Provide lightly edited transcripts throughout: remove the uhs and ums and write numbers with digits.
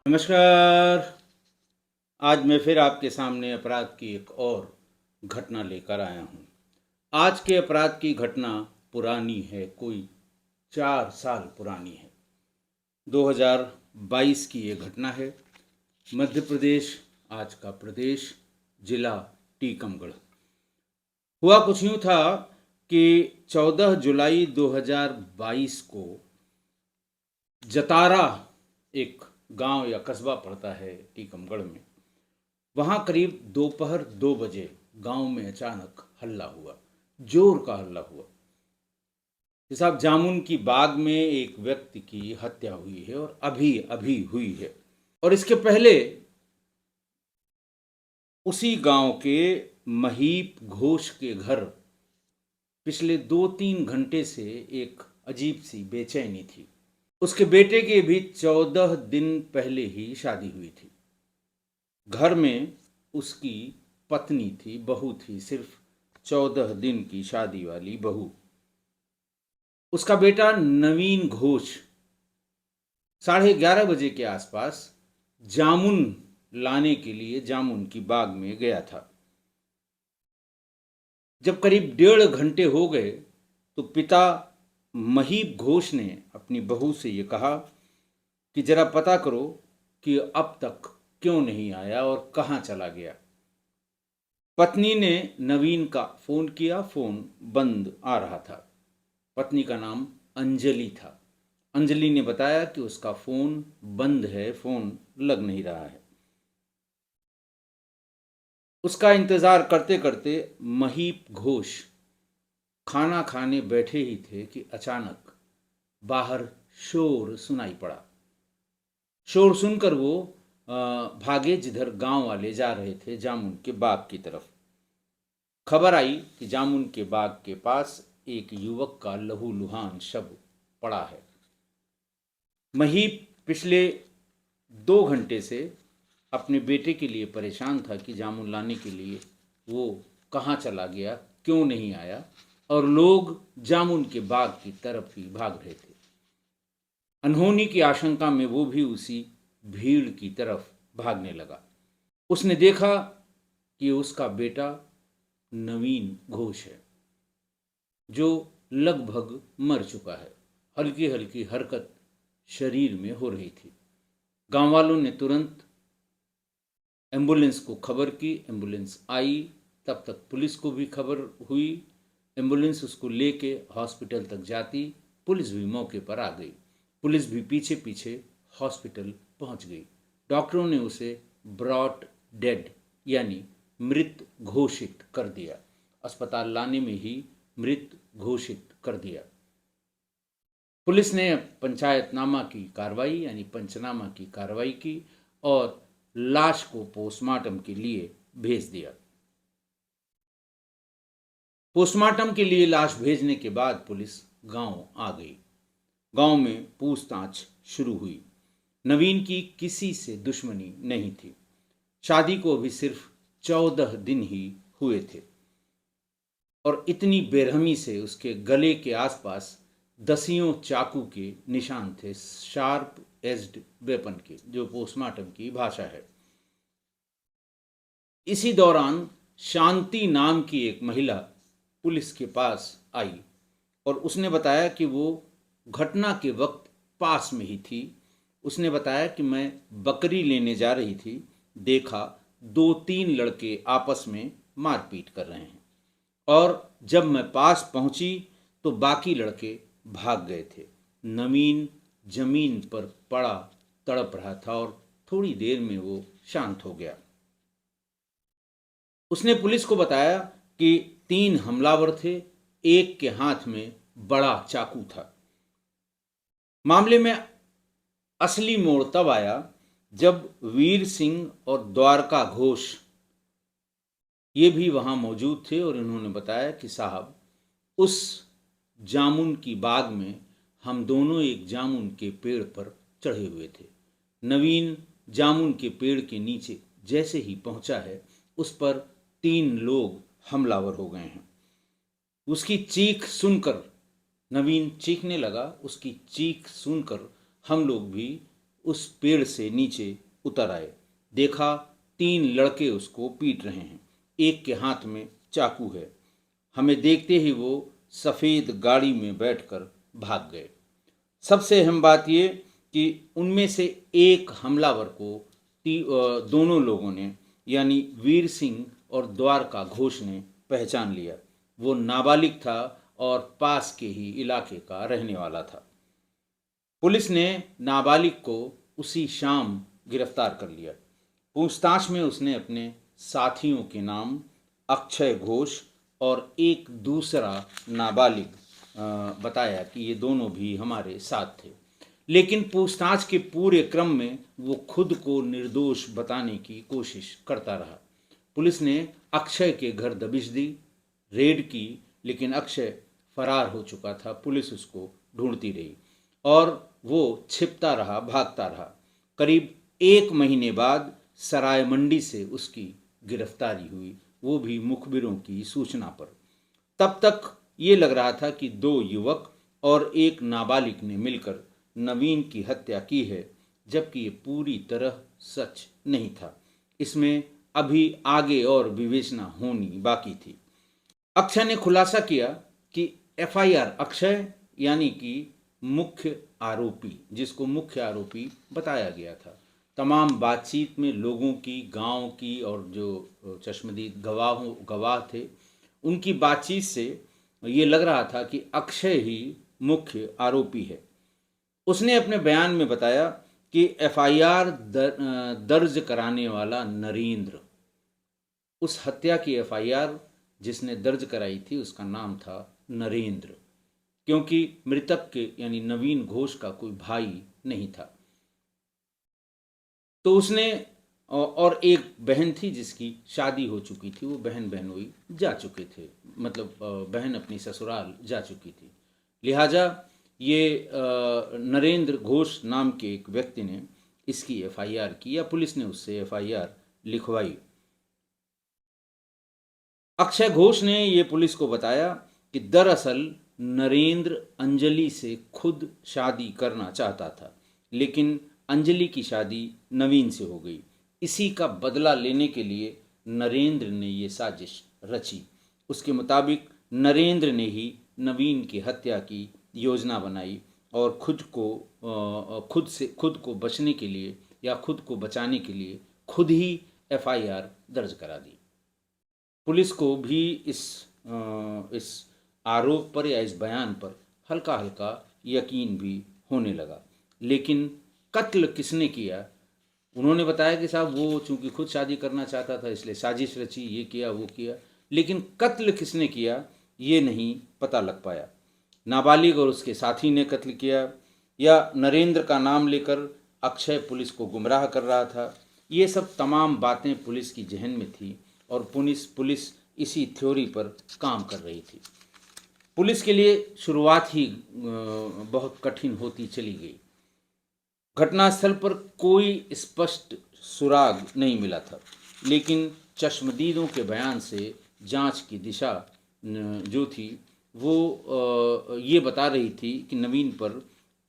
नमस्कार। आज मैं फिर आपके सामने अपराध की एक और घटना लेकर आया हूँ। आज के अपराध की घटना पुरानी है, कोई 4 साल पुरानी है। 2022 की ये घटना है। मध्य प्रदेश, आज का प्रदेश, जिला टीकमगढ़। हुआ कुछ यूँ था कि 14 जुलाई 2022 को जतारा, एक गांव या कस्बा पड़ता है टीकमगढ़ में, वहाँ करीब दोपहर 2 बजे गांव में अचानक हल्ला हुआ, जोर का हल्ला हुआ कि साहब जामुन की बाग में एक व्यक्ति की हत्या हुई है और अभी अभी हुई है। और इसके पहले उसी गांव के महीप घोष के घर पिछले 2-3 घंटे से एक अजीब सी बेचैनी थी। उसके बेटे की भी 14 दिन पहले ही शादी हुई थी। घर में उसकी पत्नी थी, बहू थी, सिर्फ 14 दिन की शादी वाली बहू। उसका बेटा नवीन घोष 11:30 बजे के आसपास जामुन लाने के लिए जामुन की बाग में गया था। जब करीब 1.5 घंटे हो गए तो पिता महीप घोष ने अपनी बहू से ये कहा कि जरा पता करो कि अब तक क्यों नहीं आया और कहाँ चला गया। पत्नी ने नवीन का फोन किया, फोन बंद आ रहा था। पत्नी का नाम अंजलि था। अंजलि ने बताया कि उसका फोन बंद है, फोन लग नहीं रहा है। उसका इंतजार करते करते महीप घोष खाना खाने बैठे ही थे कि अचानक बाहर शोर सुनाई पड़ा। शोर सुनकर वो भागे जिधर गांव वाले जा रहे थे, जामुन के बाग की तरफ। खबर आई कि जामुन के बाग के पास एक युवक का लहूलुहान शव पड़ा है। महीप पिछले 2 घंटे से अपने बेटे के लिए परेशान था कि जामुन लाने के लिए वो कहाँ चला गया, क्यों नहीं आया, और लोग जामुन के बाग की तरफ ही भाग रहे थे। अनहोनी की आशंका में वो भी उसी भीड़ की तरफ भागने लगा। उसने देखा कि उसका बेटा नवीन घोष है, जो लगभग मर चुका है। हल्की हल्की हरकत शरीर में हो रही थी। गांव वालों ने तुरंत एम्बुलेंस को खबर की। एम्बुलेंस आई, तब तक पुलिस को भी खबर हुई। एम्बुलेंस उसको लेके हॉस्पिटल तक जाती। पुलिस भी मौके पर आ गई। पुलिस भी पीछे पीछे हॉस्पिटल पहुंच गई। डॉक्टरों ने उसे ब्रॉट डेड यानी मृत घोषित कर दिया। अस्पताल लाने में ही मृत घोषित कर दिया। पुलिस ने पंचायतनामा की कार्रवाई यानी पंचनामा की कार्रवाई की और लाश को पोस्टमार्टम के लिए भेज दिया। पोस्टमार्टम के लिए लाश भेजने के बाद पुलिस गांव आ गई। गांव में पूछताछ शुरू हुई। नवीन की किसी से दुश्मनी नहीं थी। शादी को अभी सिर्फ 14 दिन ही हुए थे और इतनी बेरहमी से उसके गले के आसपास दसियों चाकू के निशान थे, शार्प एज्ड वेपन के, जो पोस्टमार्टम की भाषा है। इसी दौरान शांति नाम की एक महिला पुलिस के पास आई और उसने बताया कि वो घटना के वक्त पास में ही थी। उसने बताया कि मैं बकरी लेने जा रही थी, देखा 2-3 लड़के आपस में मारपीट कर रहे हैं और जब मैं पास पहुंची तो बाकी लड़के भाग गए थे। नवीन जमीन पर पड़ा तड़प रहा था और थोड़ी देर में वो शांत हो गया। उसने पुलिस को बताया कि 3 हमलावर थे, एक के हाथ में बड़ा चाकू था। मामले में असली मोड़ तब आया जब वीर सिंह और द्वारका घोष ये भी वहां मौजूद थे और इन्होंने बताया कि साहब, उस जामुन की बाग में हम दोनों एक जामुन के पेड़ पर चढ़े हुए थे। नवीन जामुन के पेड़ के नीचे जैसे ही पहुंचा है, उस पर 3 लोग हमलावर हो गए हैं। उसकी चीख सुनकर नवीन चीखने लगा। उसकी चीख सुनकर हम लोग भी उस पेड़ से नीचे उतर आए। देखा 3 लड़के उसको पीट रहे हैं, एक के हाथ में चाकू है। हमें देखते ही वो सफ़ेद गाड़ी में बैठकर भाग गए। सबसे अहम बात ये कि उनमें से एक हमलावर को दोनों लोगों ने यानी वीर सिंह और द्वारका घोष ने पहचान लिया। वो नाबालिग था और पास के ही इलाके का रहने वाला था। पुलिस ने नाबालिग को उसी शाम गिरफ्तार कर लिया। पूछताछ में उसने अपने साथियों के नाम अक्षय घोष और एक दूसरा नाबालिग बताया कि ये दोनों भी हमारे साथ थे। लेकिन पूछताछ के पूरे क्रम में वो खुद को निर्दोष बताने की कोशिश करता रहा। पुलिस ने अक्षय के घर दबिश दी, रेड की, लेकिन अक्षय फरार हो चुका था। पुलिस उसको ढूंढती रही और वो छिपता रहा, भागता रहा। करीब 1 महीने बाद सराय मंडी से उसकी गिरफ्तारी हुई, वो भी मुखबिरों की सूचना पर। तब तक ये लग रहा था कि 2 युवक और एक नाबालिग ने मिलकर नवीन की हत्या की है, जबकि ये पूरी तरह सच नहीं था। इसमें अभी आगे और विवेचना होनी बाकी थी। अक्षय ने खुलासा किया कि एफआईआर अक्षय यानी कि मुख्य आरोपी, जिसको मुख्य आरोपी बताया गया था, तमाम बातचीत में लोगों की, गांव की और जो चश्मदीद गवाह थे, उनकी बातचीत से ये लग रहा था कि अक्षय ही मुख्य आरोपी है। उसने अपने बयान में बताया कि एफआईआर दर्ज कराने वाला नरेंद्र, उस हत्या की एफआईआर जिसने दर्ज कराई थी उसका नाम था नरेंद्र, क्योंकि मृतक के यानी नवीन घोष का कोई भाई नहीं था। तो उसने और एक बहन थी जिसकी शादी हो चुकी थी, वो बहन बहनोई जा चुके थे, मतलब बहन अपनी ससुराल जा चुकी थी। लिहाजा ये नरेंद्र घोष नाम के एक व्यक्ति ने इसकी एफआईआर की या पुलिस ने उससे एफआईआर लिखवाई। अक्षय घोष ने ये पुलिस को बताया कि दरअसल नरेंद्र अंजलि से खुद शादी करना चाहता था, लेकिन अंजलि की शादी नवीन से हो गई। इसी का बदला लेने के लिए नरेंद्र ने ये साजिश रची। उसके मुताबिक नरेंद्र ने ही नवीन की हत्या की योजना बनाई और खुद को बचने के लिए या खुद को बचाने के लिए खुद ही एफआईआर दर्ज करा दी। पुलिस को भी इस आरोप पर या इस बयान पर हल्का हल्का यकीन भी होने लगा। लेकिन कत्ल किसने किया? उन्होंने बताया कि साहब वो चूंकि खुद शादी करना चाहता था इसलिए साजिश रची, ये किया वो किया, लेकिन कत्ल किसने किया ये नहीं पता लग पाया। नाबालिग और उसके साथी ने कत्ल किया या नरेंद्र का नाम लेकर अक्षय पुलिस को गुमराह कर रहा था, ये सब तमाम बातें पुलिस की जहन में थी और पुलिस इसी थ्योरी पर काम कर रही थी। पुलिस के लिए शुरुआत ही बहुत कठिन होती चली गई। घटनास्थल पर कोई स्पष्ट सुराग नहीं मिला था, लेकिन चश्मदीदों के बयान से जांच की दिशा जो थी वो ये बता रही थी कि नवीन पर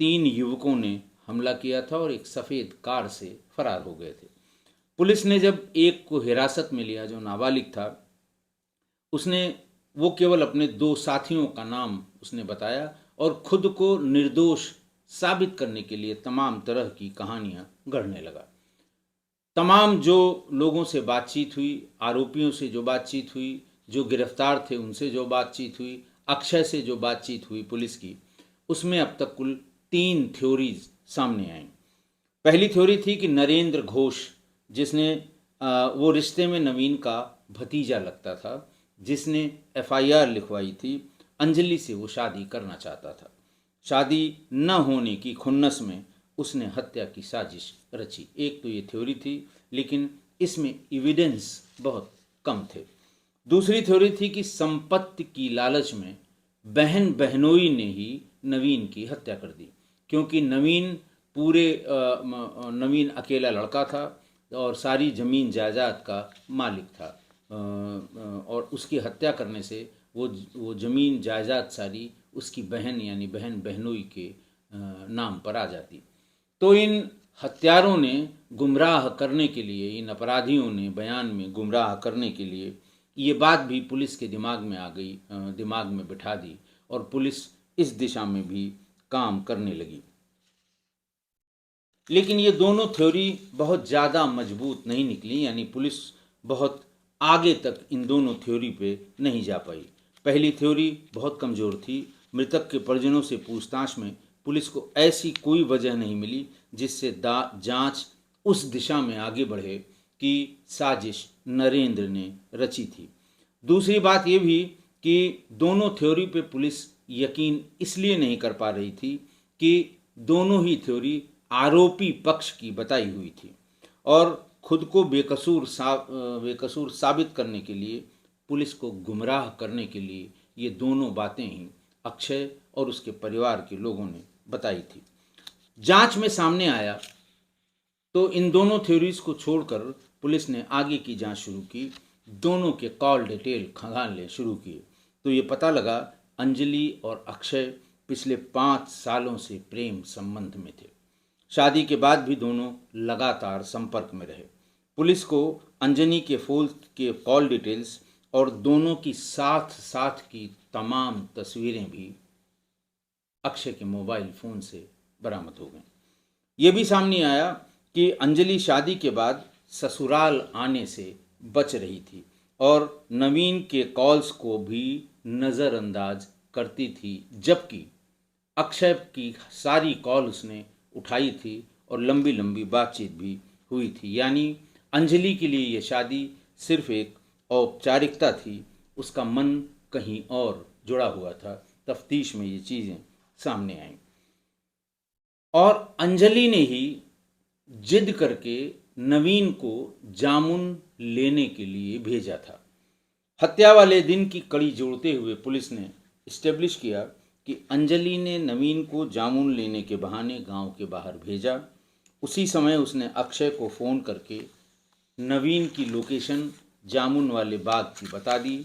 3 युवकों ने हमला किया था और एक सफ़ेद कार से फरार हो गए थे। पुलिस ने जब एक को हिरासत में लिया जो नाबालिग था, उसने वो केवल अपने 2 साथियों का नाम उसने बताया और खुद को निर्दोष साबित करने के लिए तमाम तरह की कहानियां गढ़ने लगा। तमाम जो लोगों से बातचीत हुई, आरोपियों से जो बातचीत हुई, जो गिरफ्तार थे उनसे जो बातचीत हुई, अक्षय से जो बातचीत हुई पुलिस की, उसमें अब तक कुल 3 थ्योरीज सामने आई। पहली थ्योरी थी कि नरेंद्र घोष, जिसने वो रिश्ते में नवीन का भतीजा लगता था, जिसने एफआईआर लिखवाई थी, अंजलि से वो शादी करना चाहता था। शादी न होने की खुन्नस में उसने हत्या की साजिश रची। एक तो ये थ्योरी थी, लेकिन इसमें एविडेंस बहुत कम थे। दूसरी थ्योरी थी कि संपत्ति की लालच में बहन बहनोई ने ही नवीन की हत्या कर दी, क्योंकि नवीन अकेला लड़का था और सारी ज़मीन जायदाद का मालिक था, और उसकी हत्या करने से वो ज़मीन जायदाद सारी उसकी बहन यानी बहन बहनोई के नाम पर आ जाती। तो इन हत्यारों ने गुमराह करने के लिए, इन अपराधियों ने बयान में गुमराह करने के लिए ये बात भी पुलिस के दिमाग में आ गई, दिमाग में बिठा दी और पुलिस इस दिशा में भी काम करने लगी। लेकिन ये दोनों थ्योरी बहुत ज़्यादा मजबूत नहीं निकली, यानी पुलिस बहुत आगे तक इन दोनों थ्योरी पे नहीं जा पाई। पहली थ्योरी बहुत कमज़ोर थी। मृतक के परिजनों से पूछताछ में पुलिस को ऐसी कोई वजह नहीं मिली जिससे जांच उस दिशा में आगे बढ़े कि साजिश नरेंद्र ने रची थी। दूसरी बात ये भी कि दोनों थ्योरी पे पुलिस यकीन इसलिए नहीं कर पा रही थी कि दोनों ही थ्योरी आरोपी पक्ष की बताई हुई थी और खुद को बेकसूर साबित करने के लिए, पुलिस को गुमराह करने के लिए ये दोनों बातें ही अक्षय और उसके परिवार के लोगों ने बताई थी। जांच में सामने आया तो इन दोनों थ्योरीज को छोड़कर पुलिस ने आगे की जांच शुरू की। दोनों के कॉल डिटेल खंगालने शुरू किए तो ये पता लगा अंजलि और अक्षय पिछले 5 सालों से प्रेम संबंध में थे। शादी के बाद भी दोनों लगातार संपर्क में रहे। पुलिस को अंजनी के फोन के कॉल डिटेल्स और दोनों की साथ साथ की तमाम तस्वीरें भी अक्षय के मोबाइल फ़ोन से बरामद हो गईं। ये भी सामने आया कि अंजलि शादी के बाद ससुराल आने से बच रही थी और नवीन के कॉल्स को भी नज़रअंदाज करती थी, जबकि अक्षय की सारी कॉल उसने उठाई थी और लंबी लंबी बातचीत भी हुई थी। यानी अंजलि के लिए ये शादी सिर्फ एक औपचारिकता थी, उसका मन कहीं और जुड़ा हुआ था। तफ्तीश में ये चीज़ें सामने आईं और अंजलि ने ही जिद करके नवीन को जामुन लेने के लिए भेजा था। हत्या वाले दिन की कड़ी जोड़ते हुए पुलिस ने इस्टेब्लिश किया कि अंजलि ने नवीन को जामुन लेने के बहाने गांव के बाहर भेजा। उसी समय उसने अक्षय को फ़ोन करके नवीन की लोकेशन जामुन वाले बाग की बता दी।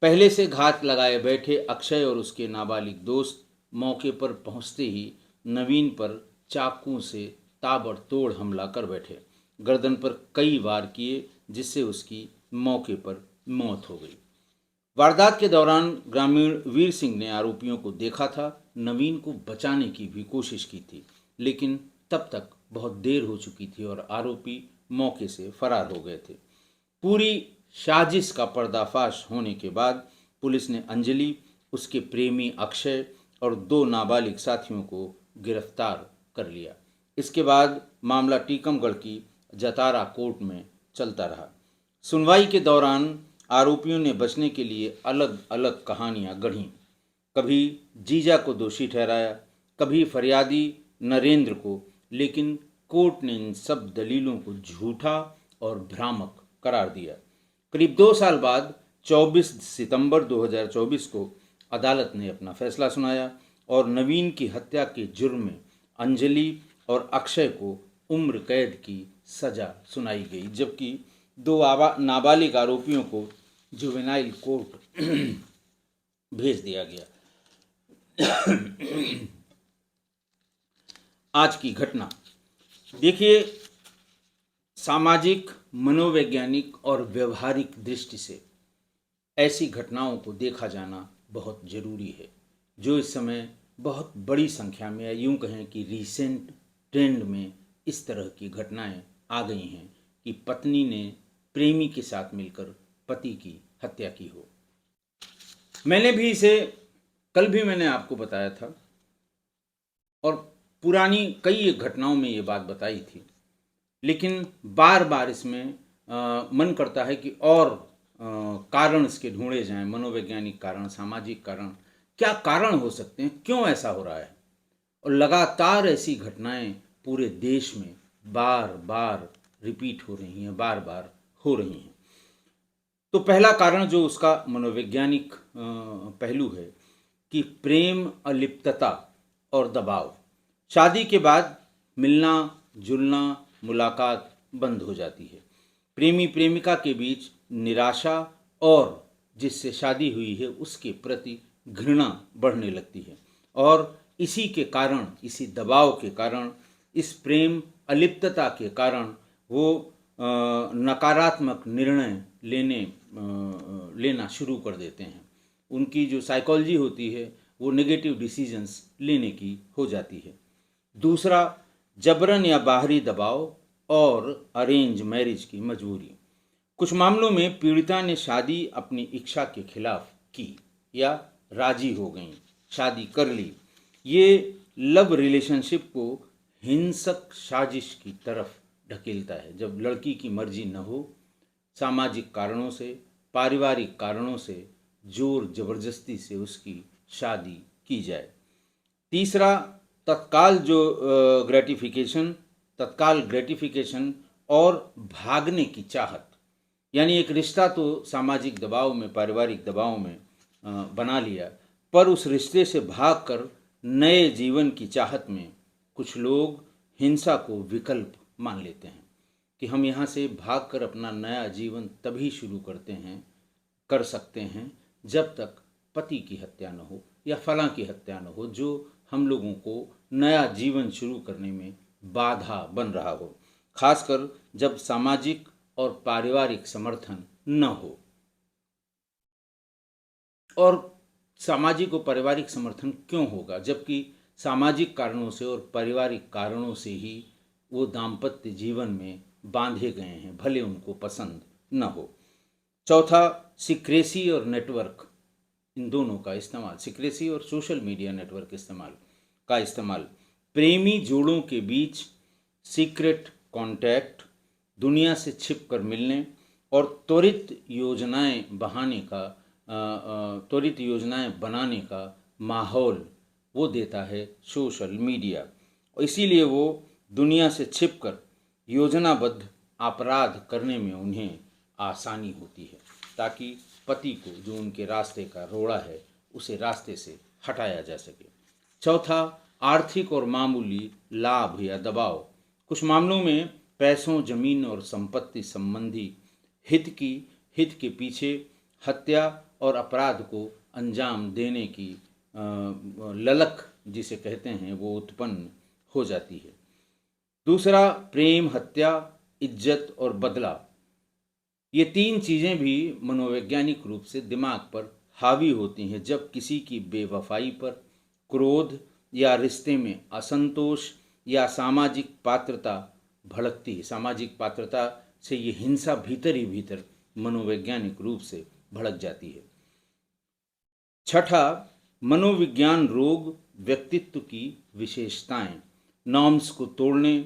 पहले से घात लगाए बैठे अक्षय और उसके नाबालिग दोस्त मौके पर पहुंचते ही नवीन पर चाकू से ताबड़तोड़ हमला कर बैठे। गर्दन पर कई वार किए जिससे उसकी मौके पर मौत हो गई। वारदात के दौरान ग्रामीण वीर सिंह ने आरोपियों को देखा था। नवीन को बचाने की भी कोशिश की थी, लेकिन तब तक बहुत देर हो चुकी थी और आरोपी मौके से फरार हो गए थे। पूरी साजिश का पर्दाफाश होने के बाद पुलिस ने अंजलि, उसके प्रेमी अक्षय और 2 नाबालिग साथियों को गिरफ्तार कर लिया। इसके बाद मामला टीकमगढ़ की जतारा कोर्ट में चलता रहा। सुनवाई के दौरान आरोपियों ने बचने के लिए अलग अलग कहानियां गढ़ीं। कभी जीजा को दोषी ठहराया, कभी फरियादी नरेंद्र को, लेकिन कोर्ट ने इन सब दलीलों को झूठा और भ्रामक करार दिया। करीब 2 साल बाद 24 सितंबर 2024 को अदालत ने अपना फैसला सुनाया और नवीन की हत्या के जुर्म में अंजलि और अक्षय को उम्र कैद की सजा सुनाई गई, जबकि 2 नाबालिग आरोपियों को जुवेनाइल कोर्ट भेज दिया गया। आज की घटना देखिए, सामाजिक, मनोवैज्ञानिक और व्यवहारिक दृष्टि से ऐसी घटनाओं को देखा जाना बहुत जरूरी है, जो इस समय बहुत बड़ी संख्या में, यूं कहें कि रीसेंट ट्रेंड में इस तरह की घटनाएं आ गई हैं कि पत्नी ने प्रेमी के साथ मिलकर पति की हत्या की हो। मैंने भी इसे कल भी मैंने आपको बताया था और पुरानी कई घटनाओं में ये बात बताई थी, लेकिन बार बार इसमें मन करता है कि और कारण इसके ढूंढे जाएं, मनोवैज्ञानिक कारण, सामाजिक कारण, क्या कारण हो सकते हैं, क्यों ऐसा हो रहा है। और लगातार ऐसी घटनाएं पूरे देश में बार बार रिपीट हो रही हैं, बार बार हो रही हैं। तो पहला कारण जो उसका मनोवैज्ञानिक पहलू है कि प्रेम, अलिप्तता और दबाव। शादी के बाद मिलना जुलना, मुलाकात बंद हो जाती है। प्रेमी प्रेमिका के बीच निराशा और जिससे शादी हुई है उसके प्रति घृणा बढ़ने लगती है और इसी के कारण, इसी दबाव के कारण इस प्रेम अलिप्तता के कारण वो नकारात्मक निर्णय लेना शुरू कर देते हैं। उनकी जो साइकोलॉजी होती है वो नेगेटिव डिसीजंस लेने की हो जाती है। दूसरा, जबरन या बाहरी दबाव और अरेंज मैरिज की मजबूरी। कुछ मामलों में पीड़िता ने शादी अपनी इच्छा के खिलाफ की या राजी हो गई, शादी कर ली। ये लव रिलेशनशिप को हिंसक साजिश की तरफ ढकेलता है। जब लड़की की मर्जी न हो, सामाजिक कारणों से, पारिवारिक कारणों से जोर जबरदस्ती से उसकी शादी की जाए। तीसरा, तत्काल ग्रेटिफिकेशन और भागने की चाहत। यानी एक रिश्ता तो सामाजिक दबाव में, पारिवारिक दबाव में बना लिया, पर उस रिश्ते से भागकर नए जीवन की चाहत में कुछ लोग हिंसा को विकल्प मान लेते हैं कि हम यहाँ से भागकर अपना नया जीवन तभी शुरू कर सकते हैं जब तक पति की हत्या न हो या फलां की हत्या न हो, जो हम लोगों को नया जीवन शुरू करने में बाधा बन रहा हो, खासकर जब सामाजिक और पारिवारिक समर्थन न हो। और सामाजिक और पारिवारिक समर्थन क्यों होगा, जबकि सामाजिक कारणों से और पारिवारिक कारणों से ही वो दाम्पत्य जीवन में बांधे गए हैं, भले उनको पसंद न हो। चौथा, सीक्रेसी और नेटवर्क, इन दोनों का इस्तेमाल, सीक्रेसी और सोशल मीडिया नेटवर्क का इस्तेमाल। प्रेमी जोड़ों के बीच सीक्रेट कांटेक्ट, दुनिया से छिप कर मिलने और त्वरित योजनाएं बनाने का माहौल वो देता है सोशल मीडिया। और इसीलिए वो दुनिया से छिपकर योजनाबद्ध अपराध करने में उन्हें आसानी होती है, ताकि पति को, जो उनके रास्ते का रोड़ा है, उसे रास्ते से हटाया जा सके। चौथा, आर्थिक और मामूली लाभ या दबाव। कुछ मामलों में पैसों, जमीन और संपत्ति संबंधी हित के पीछे हत्या और अपराध को अंजाम देने की ललक जिसे कहते हैं वो उत्पन्न हो जाती है। दूसरा, प्रेम, हत्या, इज्जत और बदला। ये तीन चीज़ें भी मनोवैज्ञानिक रूप से दिमाग पर हावी होती हैं जब किसी की बेवफाई पर क्रोध या रिश्ते में असंतोष या सामाजिक पात्रता भड़कती है। सामाजिक पात्रता से ये हिंसा भीतर ही भीतर मनोवैज्ञानिक रूप से भड़क जाती है। छठा, मनोविज्ञान रोग, व्यक्तित्व की विशेषताएं, नॉर्म्स को तोड़ने,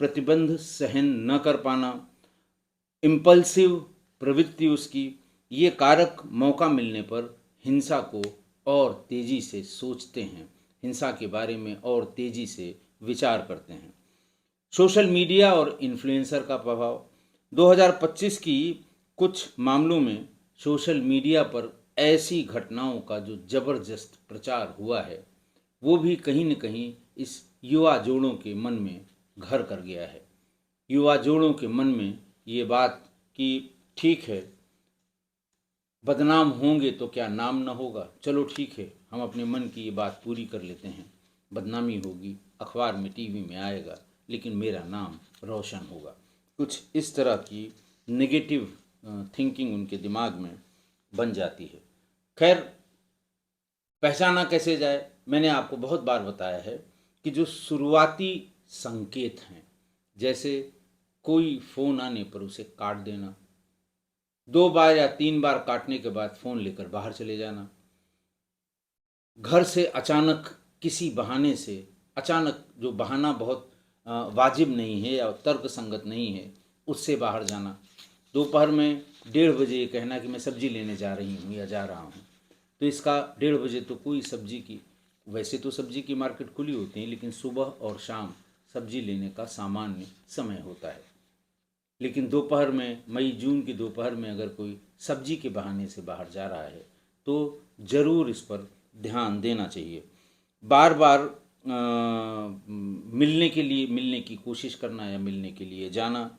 प्रतिबंध सहन न कर पाना, इम्पल्सिव प्रवृत्ति उसकी, ये कारक मौका मिलने पर हिंसा को और तेजी से सोचते हैं, हिंसा के बारे में और तेजी से विचार करते हैं। सोशल मीडिया और इन्फ्लुएंसर का प्रभाव। 2025 की कुछ मामलों में सोशल मीडिया पर ऐसी घटनाओं का जो जबरदस्त प्रचार हुआ है, वो भी कहीं न कहीं इस युवा जोड़ों के मन में घर कर गया है। युवा जोड़ों के मन में ये बात कि ठीक है, बदनाम होंगे तो क्या नाम न होगा, चलो ठीक है, हम अपने मन की ये बात पूरी कर लेते हैं, बदनामी होगी, अखबार में, टीवी में आएगा, लेकिन मेरा नाम रोशन होगा। कुछ इस तरह की नेगेटिव थिंकिंग उनके दिमाग में बन जाती है। खैर, पहचाना कैसे जाए? मैंने आपको बहुत बार बताया है कि जो शुरुआती संकेत हैं, जैसे कोई फ़ोन आने पर उसे काट देना, 2 बार या 3 बार काटने के बाद फ़ोन लेकर बाहर चले जाना, घर से अचानक किसी बहाने से, अचानक जो बहाना बहुत वाजिब नहीं है या तर्क संगत नहीं है, उससे बाहर जाना, दोपहर में 1:30 बजे ये कहना कि मैं सब्ज़ी लेने जा रही हूँ या जा रहा हूँ, तो इसका 1:30 बजे तो कोई सब्ज़ी की, वैसे तो सब्ज़ी की मार्केट खुली होती है, लेकिन सुबह और शाम सब्ज़ी लेने का सामान्य समय होता है। लेकिन दोपहर में, मई जून की दोपहर में अगर कोई सब्ज़ी के बहाने से बाहर जा रहा है तो ज़रूर इस पर ध्यान देना चाहिए। बार बार मिलने की कोशिश करना या मिलने के लिए जाना,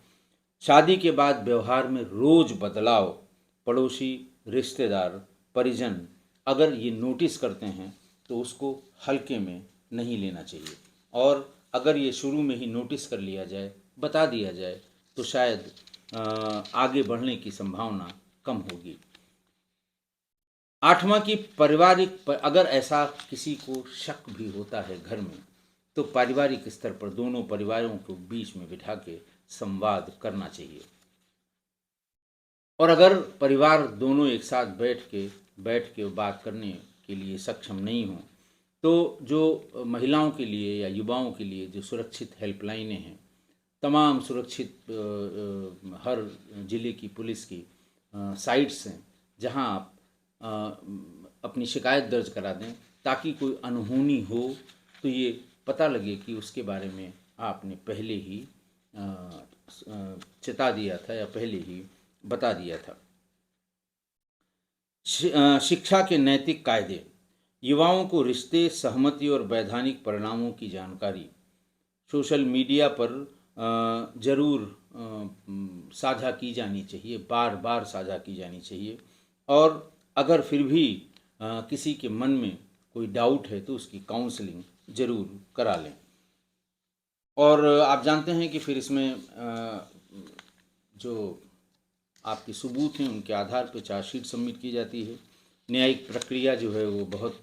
शादी के बाद व्यवहार में रोज़ बदलाव, पड़ोसी, रिश्तेदार, परिजन अगर ये नोटिस करते हैं तो उसको हल्के में नहीं लेना चाहिए और अगर ये शुरू में ही नोटिस कर लिया जाए, बता दिया जाए, तो शायद आगे बढ़ने की संभावना कम होगी। आठवां की पारिवारिक, अगर ऐसा किसी को शक भी होता है घर में, तो पारिवारिक स्तर पर दोनों परिवारों को बीच में बिठा के संवाद करना चाहिए। और अगर परिवार दोनों एक साथ बैठ के बात करने के लिए सक्षम नहीं हो, तो जो महिलाओं के लिए या युवाओं के लिए जो सुरक्षित हेल्पलाइनें हैं, तमाम सुरक्षित हर ज़िले की पुलिस की साइट्स हैं, जहां आप अपनी शिकायत दर्ज करा दें, ताकि कोई अनहोनी हो तो ये पता लगे कि उसके बारे में आपने पहले ही चिता दिया था या पहले ही बता दिया था। शिक्षा के नैतिक कायदे, युवाओं को रिश्ते, सहमति और वैधानिक परिणामों की जानकारी सोशल मीडिया पर ज़रूर साझा की जानी चाहिए, बार बार साझा की जानी चाहिए। और अगर फिर भी किसी के मन में कोई डाउट है तो उसकी काउंसलिंग ज़रूर करा लें। और आप जानते हैं कि फिर इसमें जो आपके सबूत हैं उनके आधार पर चार्जशीट सबमिट की जाती है। न्यायिक प्रक्रिया जो है वो बहुत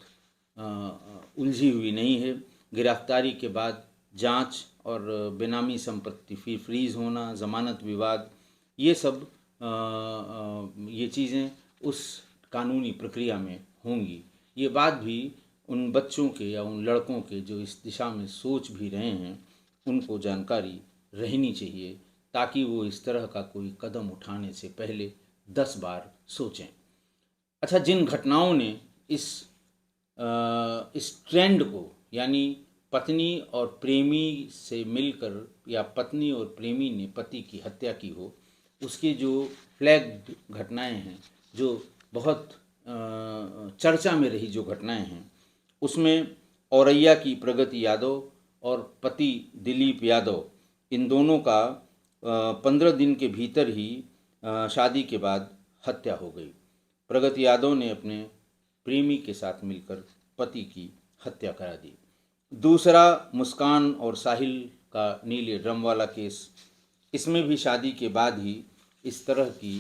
उलझी हुई नहीं है। गिरफ्तारी के बाद जांच और बेनामी संपत्ति फ्रीज होना, ज़मानत विवाद, ये सब ये चीज़ें उस कानूनी प्रक्रिया में होंगी। ये बात भी उन बच्चों के या उन लड़कों के जो इस दिशा में सोच भी रहे हैं, उनको जानकारी रहनी चाहिए, ताकि वो इस तरह का कोई कदम उठाने से पहले 10 बार सोचें। अच्छा, जिन घटनाओं ने इस ट्रेंड को, यानी पत्नी और प्रेमी से मिलकर या पत्नी और प्रेमी ने पति की हत्या की हो, उसकी जो फ्लैग्ड घटनाएं हैं, जो बहुत चर्चा में रही जो घटनाएं हैं, उसमें औरैया की प्रगति यादव और पति दिलीप यादव, इन दोनों का 15 दिन के भीतर ही शादी के बाद हत्या हो गई। प्रगति यादव ने अपने प्रेमी के साथ मिलकर पति की हत्या करा दी। दूसरा, मुस्कान और साहिल का नीले ड्रम वाला केस, इसमें भी शादी के बाद ही इस तरह की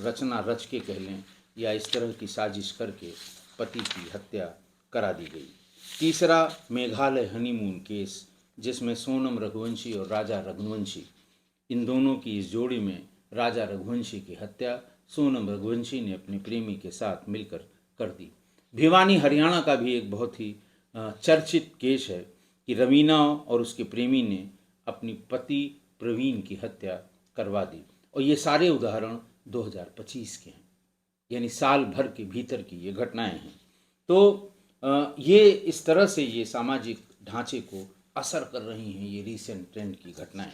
रचना रच के कह लें या इस तरह की साजिश करके पति की हत्या करा दी गई। तीसरा, मेघालय हनीमून केस, जिसमें सोनम रघुवंशी और राजा रघुवंशी, इन दोनों की इस जोड़ी में राजा रघुवंशी की हत्या सोनम रघुवंशी ने अपने प्रेमी के साथ मिलकर कर दी। भिवानी हरियाणा का भी एक बहुत ही चर्चित केस है कि रवीना और उसके प्रेमी ने अपनी पति प्रवीण की हत्या करवा दी। और ये सारे उदाहरण 2025 के हैं, यानी साल भर के भीतर की ये घटनाएं हैं। तो ये इस तरह से ये सामाजिक ढांचे को असर कर रही हैं ये रीसेंट ट्रेंड की घटनाएं।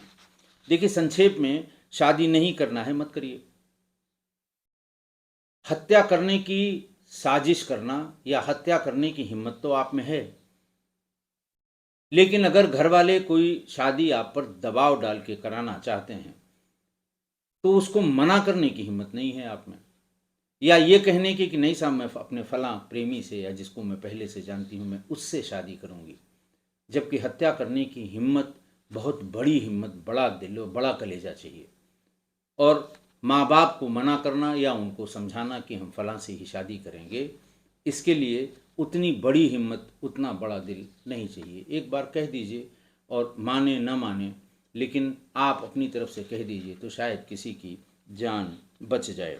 देखिए, संक्षेप में, शादी नहीं करना है मत करिए। हत्या करने की साजिश करना या हत्या करने की हिम्मत तो आप में है, लेकिन अगर घर वाले कोई शादी आप पर दबाव डाल के कराना चाहते हैं तो उसको मना करने की हिम्मत नहीं है आप में, या ये कहने की कि नहीं साहब, मैं अपने फलां प्रेमी से या जिसको मैं पहले से जानती हूँ मैं उससे शादी करूँगी। जबकि हत्या करने की हिम्मत बहुत बड़ी हिम्मत, बड़ा दिल और बड़ा कलेजा चाहिए। और माँ बाप को मना करना या उनको समझाना कि हम फलां से ही शादी करेंगे, इसके लिए उतनी बड़ी हिम्मत, उतना बड़ा दिल नहीं चाहिए। एक बार कह दीजिए, और माने न माने, लेकिन आप अपनी तरफ से कह दीजिए तो शायद किसी की जान बच जाए।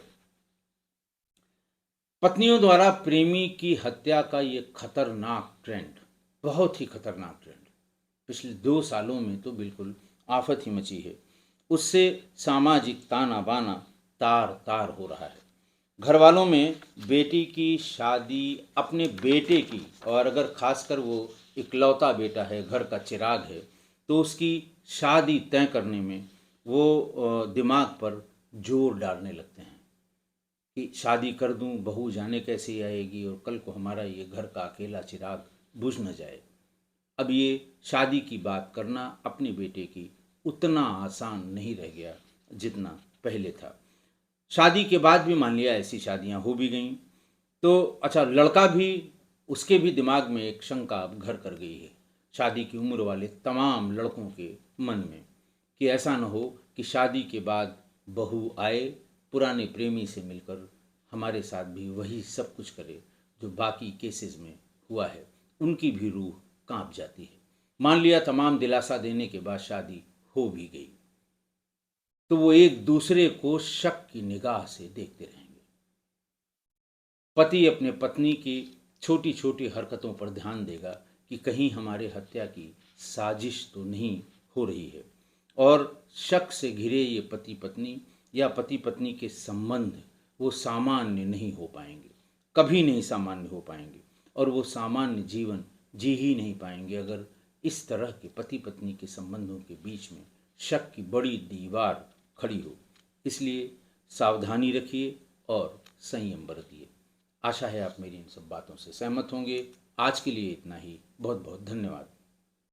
पत्नियों द्वारा प्रेमी की हत्या का ये खतरनाक ट्रेंड, बहुत ही खतरनाक ट्रेंड, पिछले 2 सालों में तो बिल्कुल आफत ही मची है। उससे सामाजिक ताना बाना तार तार हो रहा है। घर वालों में बेटी की शादी, अपने बेटे की, और अगर खासकर वो इकलौता बेटा है, घर का चिराग है, तो उसकी शादी तय करने में वो दिमाग पर जोर डालने लगते हैं कि शादी कर दूं, बहू जाने कैसे आएगी, और कल को हमारा ये घर का अकेला चिराग बुझ न जाए। अब ये शादी की बात करना अपने बेटे की उतना आसान नहीं रह गया जितना पहले था। शादी के बाद भी मान लिया ऐसी शादियां हो भी गईं, तो अच्छा, लड़का भी, उसके भी दिमाग में एक शंका अब घर कर गई है शादी की उम्र वाले तमाम लड़कों के मन में, कि ऐसा न हो कि शादी के बाद बहू आए पुराने प्रेमी से मिलकर हमारे साथ भी वही सब कुछ करे जो बाकी केसेस में हुआ है। उनकी भी रूह कांप जाती है। मान लिया तमाम दिलासा देने के बाद शादी हो भी गई, तो वो एक दूसरे को शक की निगाह से देखते रहेंगे। पति अपने पत्नी की छोटी छोटी हरकतों पर ध्यान देगा कि कहीं हमारे हत्या की साजिश तो नहीं हो रही है, और शक से घिरे ये पति पत्नी या पति पत्नी के संबंध वो सामान्य नहीं हो पाएंगे, कभी नहीं सामान्य हो पाएंगे, और वो सामान्य जीवन जी ही नहीं पाएंगे अगर इस तरह के पति पत्नी के संबंधों के बीच में शक की बड़ी दीवार खड़ी हो। इसलिए सावधानी रखिए और संयम बरतिए। आशा है आप मेरी इन सब बातों से सहमत होंगे। आज के लिए इतना ही। बहुत बहुत धन्यवाद।